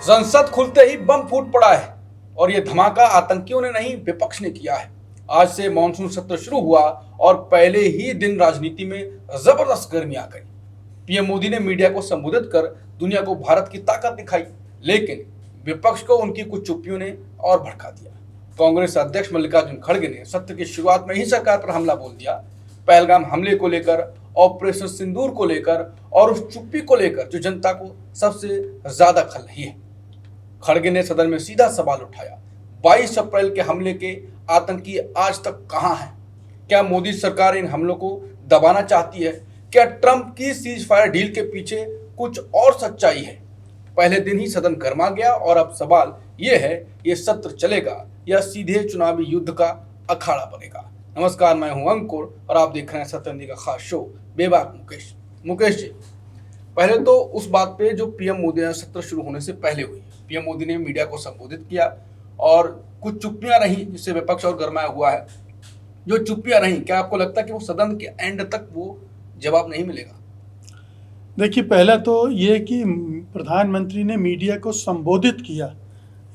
संसद खुलते ही बम फूट पड़ा है और ये धमाका आतंकियों ने नहीं, विपक्ष ने किया है। आज से मानसून सत्र शुरू हुआ और पहले ही दिन राजनीति में जबरदस्त गर्मी आ गई। पीएम मोदी ने मीडिया को संबोधित कर दुनिया को भारत की ताकत दिखाई, लेकिन विपक्ष को उनकी कुछ चुप्पियों ने और भड़का दिया। कांग्रेस अध्यक्ष मल्लिकार्जुन खड़गे ने सत्र की शुरुआत में ही सरकार पर हमला बोल दिया। पहलगाम हमले को लेकर, ऑपरेशन सिंदूर को लेकर और उस चुप्पी को लेकर जो जनता को सबसे ज्यादा खल रही है। खड़गे ने सदन में सीधा सवाल उठाया, 22 अप्रैल के हमले के आतंकी आज तक कहां हैं? क्या मोदी सरकार इन हमलों को दबाना चाहती है? क्या ट्रंप की सीज फायर डील के पीछे कुछ और सच्चाई है? पहले दिन ही सदन गर्मा गया और अब सवाल यह है, ये सत्र चलेगा या सीधे चुनावी युद्ध का अखाड़ा बनेगा? नमस्कार, मैं हूं अंकुर और आप देख रहे हैं सत्यनिधि का खास शो बेबाक मुकेश। मुकेश जी, पहले तो उस बात पे जो पीएम मोदी ने सत्र शुरू होने से पहले हुई, पीएम मोदी ने मीडिया को संबोधित किया और कुछ चुप्पियां रही जिससे विपक्ष और गरमाया हुआ है। जो चुप्पियां रही, क्या आपको लगता है कि वो सदन के एंड तक वो जवाब नहीं मिलेगा? देखिए, पहला तो ये कि प्रधानमंत्री ने मीडिया को संबोधित किया,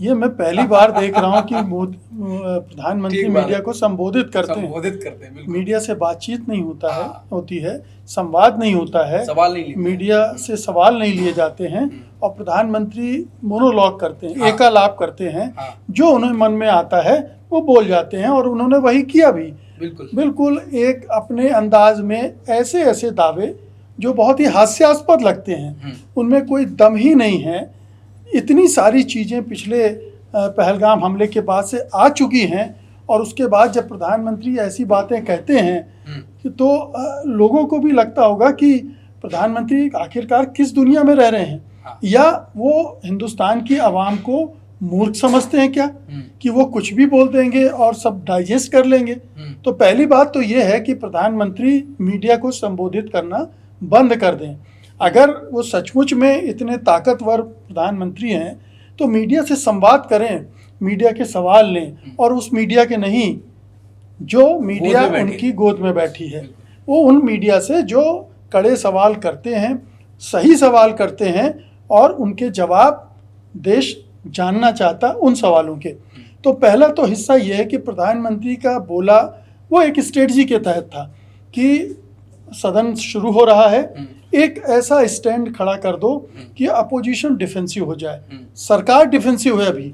ये मैं पहली बार देख रहा हूँ कि प्रधानमंत्री मीडिया को संबोधित करते हैं। मीडिया से बातचीत नहीं होती है, संवाद नहीं होता है, मीडिया से सवाल नहीं लिए जाते हैं और प्रधानमंत्री मोनोलॉग करते हैं, एकालाप करते हैं। जो उन्हें मन में आता है वो बोल जाते हैं और उन्होंने वही किया भी। बिल्कुल एक अपने अंदाज में ऐसे दावे जो बहुत ही हास्यास्पद लगते हैं, उनमें कोई दम ही नहीं है। इतनी सारी चीज़ें पिछले पहलगाम हमले के बाद से आ चुकी हैं और उसके बाद जब प्रधानमंत्री ऐसी बातें कहते हैं तो लोगों को भी लगता होगा कि प्रधानमंत्री आखिरकार किस दुनिया में रह रहे हैं, या वो हिंदुस्तान की आवाम को मूर्ख समझते हैं क्या कि वो कुछ भी बोल देंगे और सब डाइजेस्ट कर लेंगे। तो पहली बात तो ये है कि प्रधानमंत्री मीडिया को संबोधित करना बंद कर दें। अगर वो सचमुच में इतने ताकतवर प्रधानमंत्री हैं तो मीडिया से संवाद करें, मीडिया के सवाल लें और उस मीडिया के नहीं जो मीडिया उनकी गोद में बैठी है, वो उन मीडिया से जो कड़े सवाल करते हैं, सही सवाल करते हैं और उनके जवाब देश जानना चाहता उन सवालों के। तो पहला तो हिस्सा ये है कि प्रधानमंत्री का बोला वो एक स्ट्रेटजी के तहत था कि सदन शुरू हो रहा है, एक ऐसा स्टैंड खड़ा कर दो कि अपोजिशन डिफेंसिव हो जाए। सरकार डिफेंसिव है अभी,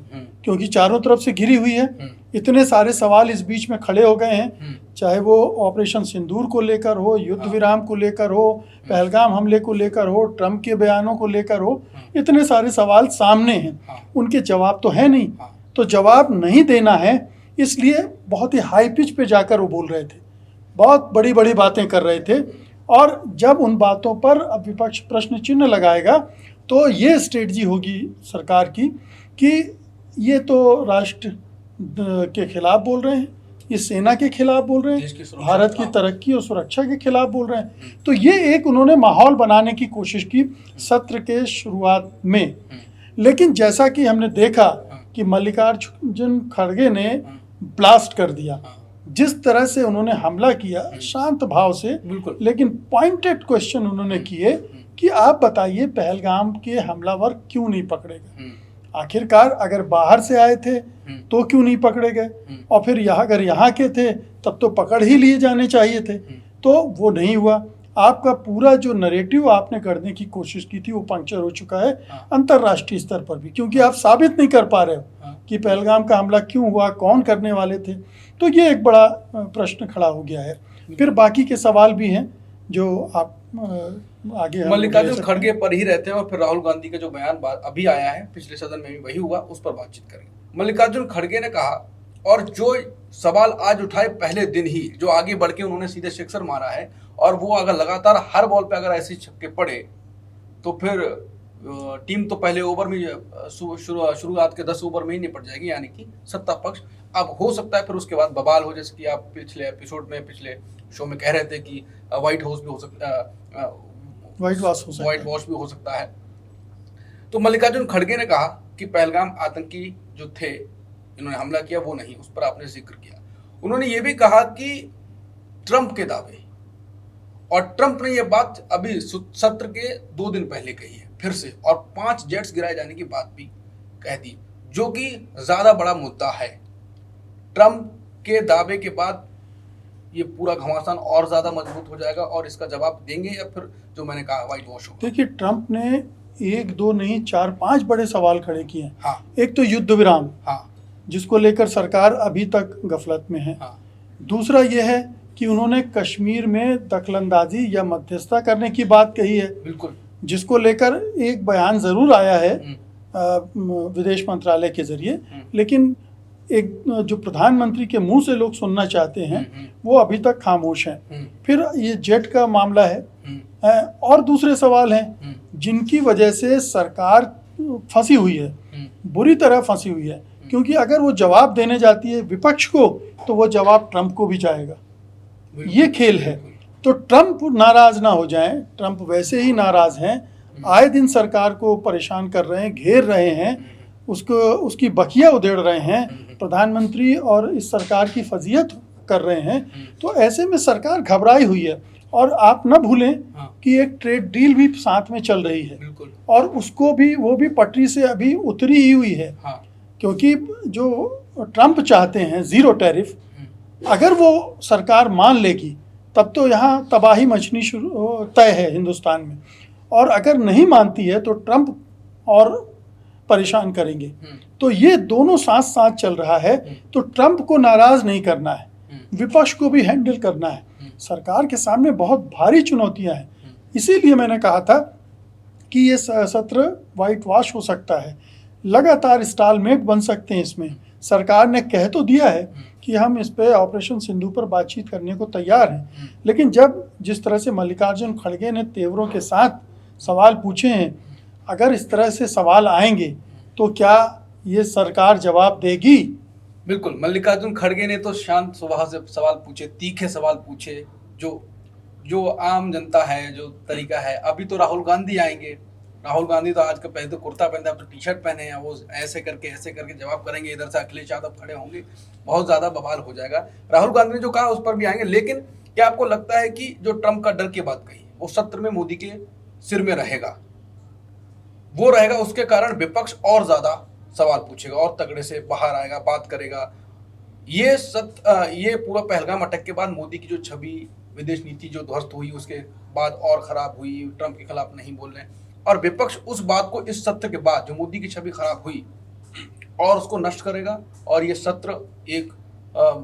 क्योंकि चारों तरफ से घिरी हुई है। इतने सारे सवाल इस बीच में खड़े हो गए हैं, चाहे वो ऑपरेशन सिंदूर को लेकर हो, युद्ध विराम को लेकर हो, पहलगाम हमले को लेकर हो, ट्रंप के बयानों को लेकर हो। इतने सारे सवाल सामने हैं, उनके जवाब तो है नहीं। तो जवाब नहीं देना है, इसलिए बहुत ही हाई पिच पे जाकर वो बोल रहे थे, बहुत बड़ी बड़ी बातें कर रहे थे। और जब उन बातों पर विपक्ष प्रश्न चिन्ह लगाएगा तो ये स्ट्रेटजी होगी सरकार की कि ये तो राष्ट्र के खिलाफ बोल रहे हैं, ये सेना के खिलाफ बोल रहे हैं, भारत की तरक्की और सुरक्षा के खिलाफ बोल रहे हैं। तो ये एक उन्होंने माहौल बनाने की कोशिश की सत्र के शुरुआत में। लेकिन जैसा कि हमने देखा कि मल्लिकार्जुन खड़गे ने ब्लास्ट कर दिया, जिस तरह से उन्होंने हमला किया शांत भाव से, लेकिन पॉइंटेड क्वेश्चन उन्होंने किए कि आप बताइए पहलगाम के हमलावर क्यों नहीं पकड़े गए? आखिरकार अगर बाहर से आए थे तो क्यों नहीं पकड़े गए? और फिर अगर यहाँ के थे तब तो पकड़ ही लिए जाने चाहिए थे। तो वो नहीं हुआ। आपका पूरा जो नरेटिव आपने करने की कोशिश की थी वो पंक्चर हो चुका है अंतर्राष्ट्रीय स्तर पर भी, क्योंकि आप साबित नहीं कर पा रहे हो कि पहलगाम का हमला क्यों हुआ, कौन करने वाले थे। तो ये एक बड़ा प्रश्न खड़ा हो गया है। फिर बाकी के सवाल भी हैं जो आप आगे मल्लिकार्जुन खड़गे पर ही रहते हैं और फिर राहुल गांधी का जो बयान अभी आया है पिछले सदन में भी वही हुआ, उस पर बातचीत करेंगे। मल्लिकार्जुन खड़गे ने कहा, और जो सवाल आज उठाए पहले दिन ही, जो आगे बढ़ के उन्होंने सीधे सिक्सर मारा है, और वो अगर लगातार हर बॉल पे अगर ऐसे छक्के पड़े तो फिर टीम तो पहले ओवर में शुरुआत के 10 ओवर में ही निपट जाएगी, यानी कि सत्ता पक्ष। अब हो सकता है फिर उसके बाद बवाल हो, जैसे कि आप पिछले एपिसोड में, पिछले शो में कह रहे थे कि व्हाइट वॉश भी हो सकता है। तो मल्लिकार्जुन खड़गे ने कहा कि पहलगाम आतंकी जो थे, इन्होंने हमला किया, वो नहीं, उस पर आपने जिक्र किया। उन्होंने ये भी कहा कि ट्रंप के दावे, और ट्रंप ने यह बात अभी सत्र के 2 दिन पहले कही है फिर से, और 5 जेट्स गिराए जाने की बात भी कह दी, जो कि ज्यादा बड़ा मुद्दा है। ट्रंप के दावे के बाद ये पूरा घमासान और ज्यादा मजबूत हो जाएगा और इसका जवाब देंगे या फिर जो मैंने कहा व्हाइट वॉश होगा। देखिए, ट्रंप ने 1 2 नहीं 4 5 बड़े सवाल खड़े किए हैं। हाँ एक तो युद्ध विराम, हाँ जिसको लेकर सरकार अभी तक गफलत में है। हाँ दूसरा यह है कि उन्होंने कश्मीर में दखलंदाजी या मध्यस्थता करने की बात कही है, बिल्कुल, जिसको लेकर एक बयान ज़रूर आया है हम्म, विदेश मंत्रालय के जरिए, लेकिन एक जो प्रधानमंत्री के मुंह से लोग सुनना चाहते हैं वो अभी तक खामोश हैं। फिर ये जेट का मामला है, और दूसरे सवाल हैं जिनकी वजह से सरकार फंसी हुई है, बुरी तरह फंसी हुई है, क्योंकि अगर वो जवाब देने जाती है विपक्ष को तो वो जवाब ट्रंप को भी जाएगा। ये खेल है। तो ट्रंप नाराज ना हो जाएं, ट्रंप वैसे ही नाराज हैं, आए दिन सरकार को परेशान कर रहे हैं, घेर रहे हैं, उसकी बखिया उधेड़ रहे हैं, प्रधानमंत्री और इस सरकार की फजीयत कर रहे हैं। तो ऐसे में सरकार घबराई हुई है। और आप न भूलें कि एक ट्रेड डील भी साथ में चल रही है, और उसको भी वो भी पटरी से अभी उतरी ही हुई है। क्योंकि जो ट्रंप चाहते हैं जीरो टैरिफ, अगर वो सरकार मान लेगी तब तो यहाँ तबाही मचनी शुरू तय है हिंदुस्तान में, और अगर नहीं मानती है तो ट्रंप और परेशान करेंगे। तो ये दोनों साथ साथ चल रहा है। तो ट्रंप को नाराज नहीं करना है, विपक्ष को भी हैंडल करना है। सरकार के सामने बहुत भारी चुनौतियां हैं। इसीलिए मैंने कहा था कि ये सत्र वाइट वॉश हो सकता है, लगातार स्टालमेट बन सकते हैं इसमें। सरकार ने कह तो दिया है कि हम इस पे ऑपरेशन सिंधु पर बातचीत करने को तैयार हैं, लेकिन जब जिस तरह से मल्लिकार्जुन खड़गे ने तेवरों के साथ सवाल पूछे हैं, अगर इस तरह से सवाल आएंगे तो क्या ये सरकार जवाब देगी? बिल्कुल, मल्लिकार्जुन खड़गे ने तो शांत स्वभाव से सवाल पूछे, तीखे सवाल पूछे, जो आम जनता है, जो तरीका है। अभी तो राहुल गांधी आएंगे। राहुल गांधी तो आज का पहले तो कुर्ता पहनते, अब तो टी शर्ट पहने हैं। वो ऐसे करके जवाब करेंगे। इधर से अखिलेश यादव खड़े होंगे, बहुत ज्यादा बवाल हो जाएगा। राहुल गांधी ने जो कहा उस पर भी आएंगे। लेकिन क्या आपको लगता है कि जो ट्रंप का डर की बात कही वो सत्र में मोदी के सिर में रहेगा, वो रहेगा, उसके कारण विपक्ष और ज्यादा सवाल पूछेगा और तगड़े से बाहर आएगा, बात करेगा। ये पूरा पहलगाम अटैक के बाद मोदी की जो छवि, विदेश नीति जो ध्वस्त हुई, उसके बाद और खराब हुई। ट्रंप के खिलाफ नहीं बोल रहे, और विपक्ष उस बात को इस सत्र के बाद जो मोदी की छवि खराब हुई और उसको नष्ट करेगा, और ये सत्र एक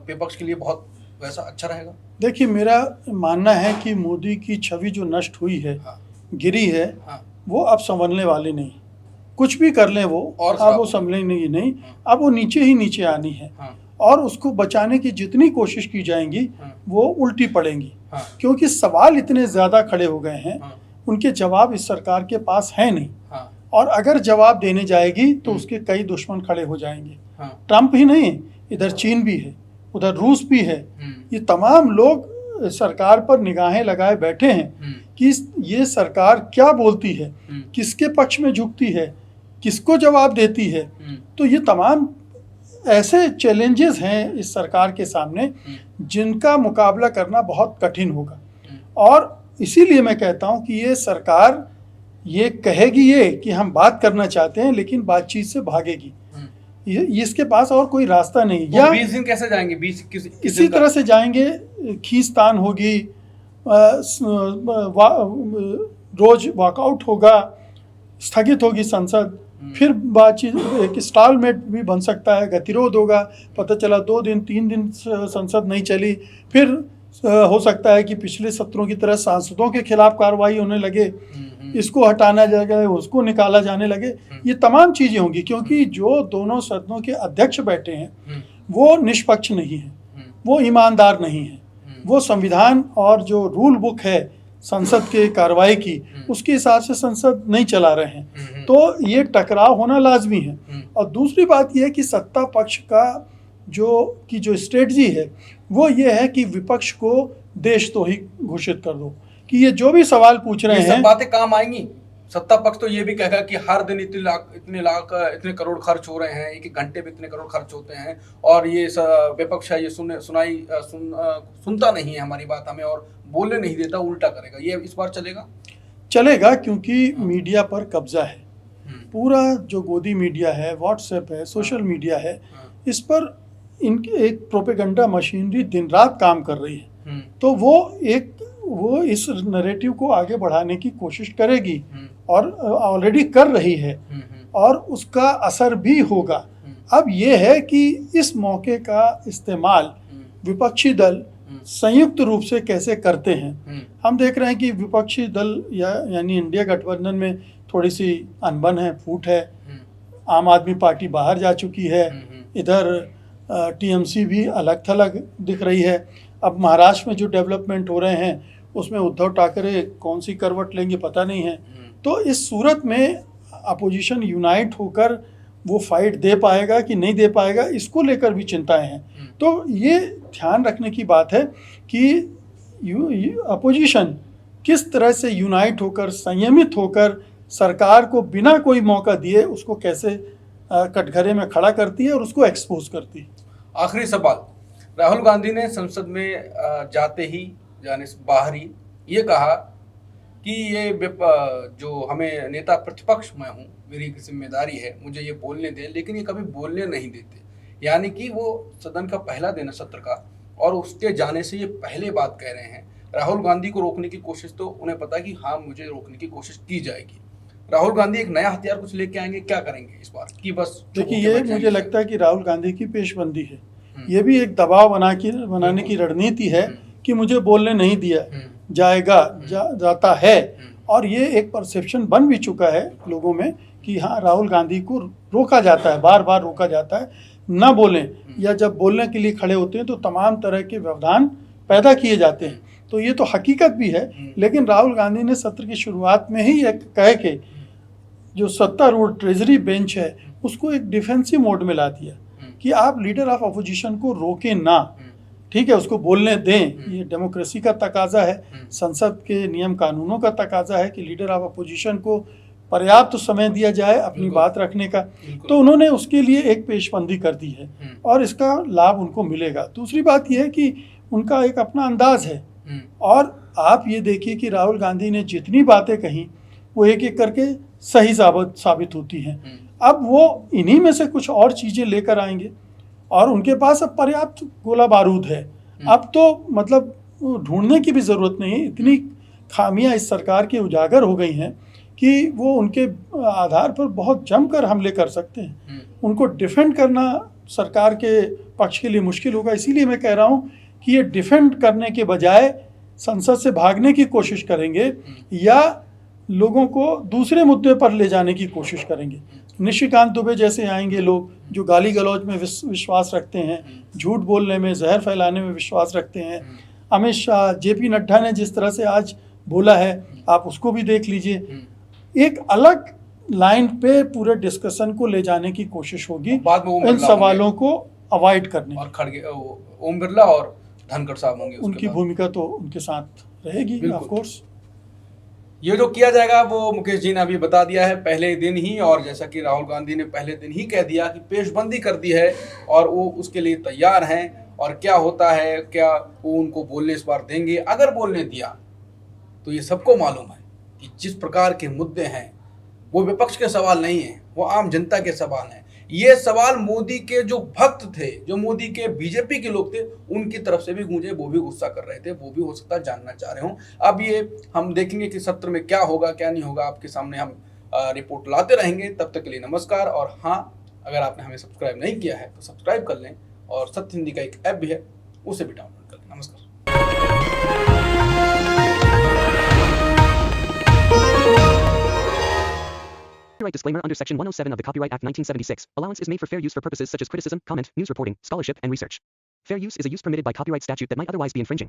विपक्ष के लिए बहुत वैसा अच्छा रहेगा। देखिए, मेरा मानना है कि मोदी की छवि जो नष्ट हुई है, गिरी है, वो अब संभलने वाली नहीं। कुछ भी कर लें वो, और अब वो संभलेंगे नहीं, अब वो नीचे ही नीचे आनी है। और उसको बचाने की जितनी कोशिश की जाएंगी वो उल्टी पड़ेंगी, क्योंकि सवाल इतने ज्यादा खड़े हो गए हैं, उनके जवाब इस सरकार के पास है नहीं। और अगर जवाब देने जाएगी तो उसके कई दुश्मन खड़े हो जाएंगे। ट्रंप ही नहीं, इधर चीन भी है, उधर रूस भी है। ये तमाम लोग सरकार पर निगाहें लगाए बैठे हैं कि ये सरकार क्या बोलती है, किसके पक्ष में झुकती है, किसको जवाब देती है। तो ये तमाम ऐसे चैलेंजेस हैं इस सरकार के सामने जिनका मुकाबला करना बहुत कठिन होगा। और इसीलिए मैं कहता हूं कि ये सरकार ये कहेगी ये कि हम बात करना चाहते हैं, लेकिन बातचीत से भागेगी। इसके पास और कोई रास्ता नहीं। या 20 दिन कैसे जाएंगे? 20 इसी तरह से जाएंगे, खींचतान होगी, रोज वॉकआउट होगा, स्थगित होगी संसद, फिर बातचीत, एक स्टालमेट भी बन सकता है, गतिरोध होगा। पता चला 2 दिन 3 दिन संसद नहीं चली, फिर हो सकता है कि पिछले सत्रों की तरह सांसदों के खिलाफ कार्रवाई होने लगे, इसको हटाना जाएगा, उसको निकाला जाने लगे। ये तमाम चीजें होंगी, क्योंकि जो दोनों सदनों के अध्यक्ष बैठे हैं वो निष्पक्ष नहीं है, वो ईमानदार नहीं है, वो संविधान और जो रूल बुक है संसद के कार्रवाई की, उसके हिसाब से संसद नहीं चला रहे हैं। तो ये टकराव होना लाजमी है। और दूसरी बात यह है कि सत्ता पक्ष का जो स्ट्रेटजी है वो ये है कि विपक्ष को देशद्रोही घोषित कर दो, कि ये जो भी सवाल पूछ रहे हैं, सब बातें काम आएंगी। सत्ता पक्ष तो ये भी कहेगा कि हर दिन इतने करोड़ खर्च हो रहे हैं, एक घंटे में इतने करोड़ खर्च होते हैं, और ये विपक्ष है ये सुनता नहीं है हमारी बात, हमें और बोलने नहीं देता, उल्टा करेगा। ये इस बार चलेगा, क्योंकि मीडिया पर कब्जा है। पूरा जो गोदी मीडिया है, व्हाट्सएप है, सोशल मीडिया है, इस पर इनकी एक प्रोपेगेंडा मशीनरी दिन रात काम कर रही है। तो वो इस नैरेटिव को आगे बढ़ाने की कोशिश करेगी और ऑलरेडी कर रही है और उसका असर भी होगा। अब ये है कि इस मौके का इस्तेमाल विपक्षी दल संयुक्त रूप से कैसे करते हैं। हम देख रहे हैं कि विपक्षी दल यानी इंडिया गठबंधन में थोड़ी सी अनबन है, फूट है। आम आदमी पार्टी बाहर जा चुकी है, इधर टीएमसी भी अलग थलग दिख रही है। अब महाराष्ट्र में जो डेवलपमेंट हो रहे हैं उसमें उद्धव ठाकरे कौन सी करवट लेंगे पता नहीं है। तो इस सूरत में अपोजिशन यूनाइट होकर वो फाइट दे पाएगा कि नहीं दे पाएगा, इसको लेकर भी चिंताएं हैं। तो ये ध्यान रखने की बात है कि अपोजिशन किस तरह से यूनाइट होकर, संयमित होकर सरकार को बिना कोई मौका दिए उसको कैसे कटघरे में खड़ा करती है और उसको एक्सपोज करती है। आखिरी सवाल, राहुल गांधी ने संसद में जाने से बाहर ही ये कहा कि ये जो हमें नेता प्रतिपक्ष मैं हूँ, मेरी जिम्मेदारी है, मुझे ये बोलने दें, लेकिन ये कभी बोलने नहीं देते। यानी कि वो सदन का पहला दिन है सत्र का और उसके जाने से ये पहले बात कह रहे हैं। राहुल गांधी को रोकने की कोशिश, तो उन्हें पता कि हाँ मुझे रोकने की कोशिश की जाएगी। राहुल गांधी एक नया हथियार कुछ लेके आएंगे, क्या करेंगे इस बार की? बस देखिए, ये मुझे लगता है कि राहुल गांधी की पेशबंदी है। ये भी एक दबाव बनाने की रणनीति है कि मुझे बोलने नहीं दिया जाएगा, जाता है। और ये एक परसेप्शन बन भी चुका है लोगों में कि हाँ राहुल गांधी को रोका जाता है, बार बार रोका जाता है, ना बोलें, या जब बोलने के लिए खड़े होते हैं तो तमाम तरह के व्यवधान पैदा किए जाते हैं। तो ये तो हकीकत भी है। लेकिन राहुल गांधी ने सत्र की शुरुआत में ही ये कह के जो सत्तारूढ़ ट्रेजरी बेंच है उसको एक डिफेंसिव मोड में ला दिया कि आप लीडर ऑफ अपोजिशन को रोकें ना, ठीक है, उसको बोलने दें। ये डेमोक्रेसी का तकाजा है, संसद के नियम कानूनों का तकाजा है कि लीडर ऑफ अपोजिशन को पर्याप्त समय दिया जाए अपनी बात रखने का। तो उन्होंने उसके लिए एक पेशबंदी कर दी है और इसका लाभ उनको मिलेगा। दूसरी बात यह है कि उनका एक अपना अंदाज है और आप ये देखिए कि राहुल गांधी ने जितनी बातें कही वो एक एक करके सही साबित होती हैं। अब वो इन्हीं में से कुछ और चीज़ें लेकर आएंगे और उनके पास अब पर्याप्त गोला बारूद है। अब तो मतलब ढूंढने की भी ज़रूरत नहीं है, इतनी खामियां इस सरकार की उजागर हो गई हैं कि वो उनके आधार पर बहुत जमकर हमले कर सकते हैं। उनको डिफेंड करना सरकार के पक्ष के लिए मुश्किल होगा। इसीलिए मैं कह रहा हूँ कि ये डिफेंड करने के बजाय संसद से भागने की कोशिश करेंगे या लोगों को दूसरे मुद्दे पर ले जाने की कोशिश करेंगे। निशिकांत दुबे जैसे आएंगे लोग जो गाली गलौज में विश्वास रखते हैं, झूठ बोलने में, जहर फैलाने में विश्वास रखते हैं। अमित शाह, जेपी नड्डा ने जिस तरह से आज बोला है, आप उसको भी देख लीजिए। एक अलग लाइन पे पूरे डिस्कशन को ले जाने की कोशिश होगी इन सवालों को अवॉइड करने। और खड़गे ओम बिरला और धनखड़ साहब होंगे, उनकी भूमिका तो उनके साथ रहेगी ऑफ कोर्स। ये जो किया जाएगा वो मुकेश जी ने अभी बता दिया है पहले दिन ही, और जैसा कि राहुल गांधी ने पहले दिन ही कह दिया कि पेशबंदी कर दी है और वो उसके लिए तैयार हैं। और क्या होता है, क्या वो उनको बोलने इस बार देंगे? अगर बोलने दिया तो ये सबको मालूम है कि जिस प्रकार के मुद्दे हैं वो विपक्ष के सवाल नहीं है, वो आम जनता के सवाल हैं। ये सवाल मोदी के जो भक्त थे, जो मोदी के बीजेपी के लोग थे, उनकी तरफ से भी गूंजे, वो भी गुस्सा कर रहे थे, वो भी हो सकता है जानना चाह रहे हों। अब ये हम देखेंगे कि सत्र में क्या होगा क्या नहीं होगा, आपके सामने हम रिपोर्ट लाते रहेंगे। तब तक के लिए नमस्कार। और हाँ, अगर आपने हमें सब्सक्राइब नहीं किया है तो सब्सक्राइब कर लें, और सत्य हिंदी का एक ऐप भी है, उसे भी डाउनलोड कर लें। नमस्कार। Copyright disclaimer under Section 107 of the Copyright Act 1976. Allowance is made for fair use for purposes such as criticism, comment, news reporting, scholarship, and research. Fair use is a use permitted by copyright statute that might otherwise be infringing.